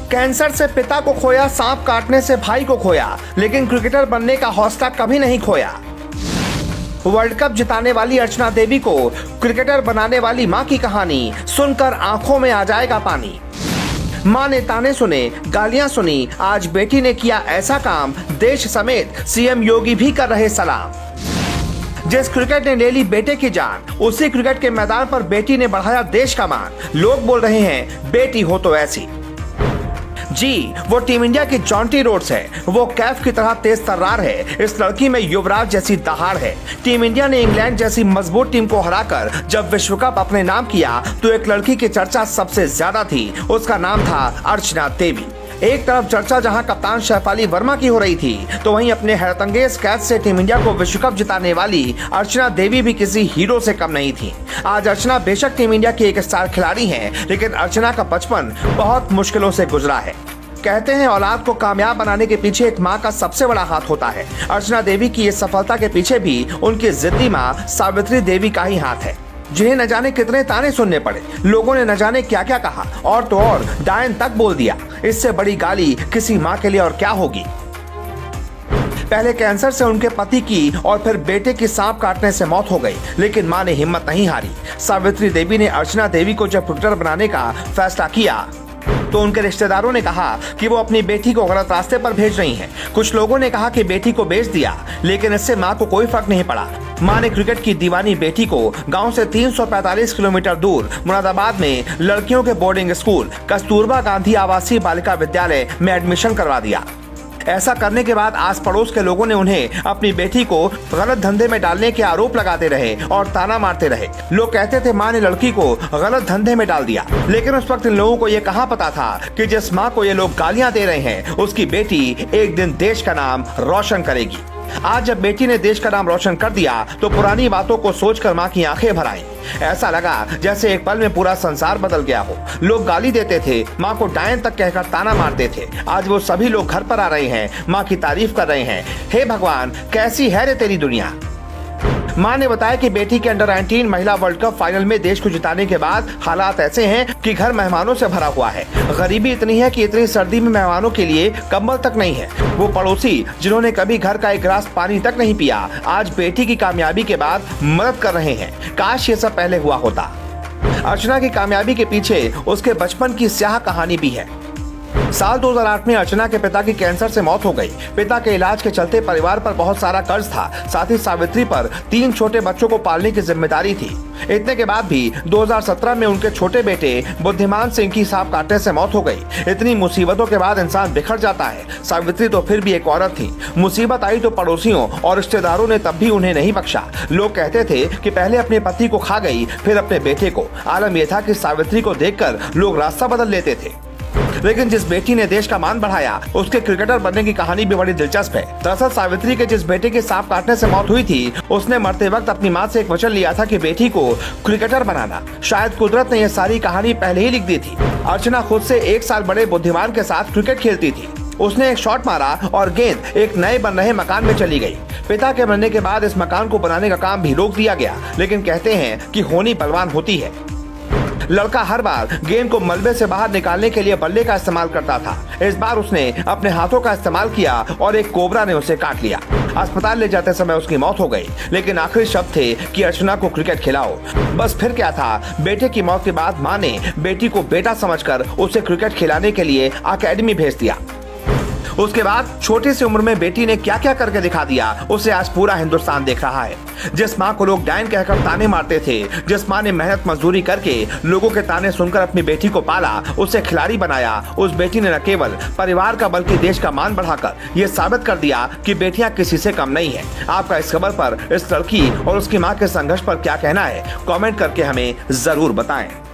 Cancer से पिता को खोया, सांप काटने से भाई को खोया, लेकिन क्रिकेटर बनने का हौसला कभी नहीं खोया। वर्ल्ड कप जिताने वाली अर्चना देवी को क्रिकेटर बनाने वाली मां की कहानी सुनकर आंखों में आ जाएगा पानी। मां ने ताने सुने, गालियां सुनी, आज बेटी ने किया ऐसा काम, देश समेत सीएम योगी भी कर रहे सलाम। जिस क्रिकेट ने ले ली बेटे की जान, उसी क्रिकेट के मैदान पर बेटी ने बढ़ाया देश का मान। लोग बोल रहे हैं बेटी हो तो ऐसी। जी, वो टीम इंडिया की जॉन्टी रोड्स है, वो कैफ की तरह तेज तर्रार है। इस लड़की में युवराज जैसी दहाड़ है। टीम इंडिया ने इंग्लैंड जैसी मजबूत टीम को हराकर जब विश्व कप अपने नाम किया तो एक लड़की की चर्चा सबसे ज्यादा थी। उसका नाम था अर्चना देवी। एक तरफ चर्चा जहां कप्तान शैफाली वर्मा की हो रही थी, तो वहीं अपने हैरतअंगेज कैच से टीम इंडिया को विश्व कप जिताने वाली अर्चना देवी भी किसी हीरो से कम नहीं थी। आज अर्चना बेशक टीम इंडिया की एक स्टार खिलाड़ी हैं, लेकिन अर्चना का बचपन बहुत मुश्किलों से गुजरा है। कहते हैं औलाद को कामयाब बनाने के पीछे एक माँ का सबसे बड़ा हाथ होता है। अर्चना देवी की इस सफलता के पीछे भी उनकी जिद्दी माँ सावित्री देवी का ही हाथ है, जिन्हें न जाने कितने ताने सुनने पड़े। लोगों ने न जाने क्या क्या कहा, और तो और डायन तक बोल दिया। इससे बड़ी गाली किसी माँ के लिए और क्या होगी। पहले कैंसर से उनके पति की और फिर बेटे की सांप काटने से मौत हो गई, लेकिन मां ने हिम्मत नहीं हारी। सावित्री देवी ने अर्चना देवी को जब क्रिकेटर बनाने का फैसला किया तो उनके रिश्तेदारों ने कहा कि वो अपनी बेटी को गलत रास्ते पर भेज रही हैं। कुछ लोगों ने कहा कि बेटी को बेच दिया, लेकिन इससे मां को कोई फर्क नहीं पड़ा। मां ने क्रिकेट की दीवानी बेटी को गांव से 345 किलोमीटर दूर मुरादाबाद में लड़कियों के बोर्डिंग स्कूल कस्तूरबा गांधी आवासीय बालिका विद्यालय में एडमिशन करवा दिया। ऐसा करने के बाद आस पड़ोस के लोगों ने उन्हें अपनी बेटी को गलत धंधे में डालने के आरोप लगाते रहे और ताना मारते रहे। लोग कहते थे मां ने लड़की को गलत धंधे में डाल दिया, लेकिन उस वक्त इन लोगों को ये कहाँ पता था कि जिस मां को ये लोग गालियां दे रहे हैं, उसकी बेटी एक दिन देश का नाम रोशन करेगी। आज जब बेटी ने देश का नाम रोशन कर दिया तो पुरानी बातों को सोचकर मां की आंखें भर आईं। ऐसा लगा जैसे एक पल में पूरा संसार बदल गया हो। लोग गाली देते थे, मां को डायन तक कहकर ताना मारते थे। आज वो सभी लोग घर पर आ रहे हैं, मां की तारीफ कर रहे हैं। हे भगवान, कैसी है रे तेरी दुनिया। मां ने बताया कि बेटी के अंडर 19 महिला वर्ल्ड कप फाइनल में देश को जिताने के बाद हालात ऐसे हैं कि घर मेहमानों से भरा हुआ है। गरीबी इतनी है कि इतनी सर्दी में मेहमानों के लिए कंबल तक नहीं है। वो पड़ोसी जिन्होंने कभी घर का एक गिलास पानी तक नहीं पिया, आज बेटी की कामयाबी के बाद मदद कर रहे हैं। काश ये सब पहले हुआ होता। अर्चना की कामयाबी के पीछे उसके बचपन की स्याह कहानी भी है। साल 2008 में अर्चना के पिता की कैंसर से मौत हो गई। पिता के इलाज के चलते परिवार पर बहुत सारा कर्ज था। साथ ही सावित्री पर 3 छोटे बच्चों को पालने की जिम्मेदारी थी। इतने के बाद भी 2017 में उनके छोटे बेटे बुद्धिमान सिंह की सांप काटने से मौत हो गई। इतनी मुसीबतों के बाद इंसान बिखर जाता है। सावित्री तो फिर भी एक औरत थी। मुसीबत आई तो पड़ोसियों और रिश्तेदारों ने तब भी उन्हें नहीं बख्शा। लोग कहते थे कि पहले अपने पति को खा गई, फिर अपने बेटे को। आलम यह था कि सावित्री को देखकर लोग रास्ता बदल लेते थे। लेकिन जिस बेटी ने देश का मान बढ़ाया, उसके क्रिकेटर बनने की कहानी भी बड़ी दिलचस्प है। दरअसल सावित्री के जिस बेटे की सांप काटने से मौत हुई थी, उसने मरते वक्त अपनी मां से एक वचन लिया था कि बेटी को क्रिकेटर बनाना। शायद कुदरत ने यह सारी कहानी पहले ही लिख दी थी। अर्चना खुद से 1 साल बड़े बुद्धिमान के साथ क्रिकेट खेलती थी। उसने एक शॉट मारा और गेंद एक नए बन रहे मकान में चली गई। पिता के मरने के बाद इस मकान को बनाने का काम भी रोक दिया गया, लेकिन कहते हैं कि होनी बलवान होती है। लड़का हर बार गेंद को मलबे से बाहर निकालने के लिए बल्ले का इस्तेमाल करता था। इस बार उसने अपने हाथों का इस्तेमाल किया और एक कोबरा ने उसे काट लिया। अस्पताल ले जाते समय उसकी मौत हो गई, लेकिन आखिरी शब्द थे कि अर्चना को क्रिकेट खिलाओ। बस फिर क्या था, बेटे की मौत के बाद मां ने बेटी को बेटा समझकर उसे क्रिकेट खिलाने के लिए अकेडमी भेज दिया। उसके बाद छोटी सी उम्र में बेटी ने क्या क्या करके दिखा दिया, उसे आज पूरा हिंदुस्तान देख रहा है। जिस माँ को लोग डायन कहकर ताने मारते थे, जिस माँ ने मेहनत मजदूरी करके लोगों के ताने सुनकर अपनी बेटी को पाला, उसे खिलाड़ी बनाया, उस बेटी ने न केवल परिवार का बल्कि देश का मान बढ़ाकर ये साबित कर दिया कि बेटियां किसी से कम नहीं है। आपका इस खबर पर इस लड़की और उसकी माँ के संघर्ष पर क्या कहना है, कमेंट करके हमें जरूर बताएं।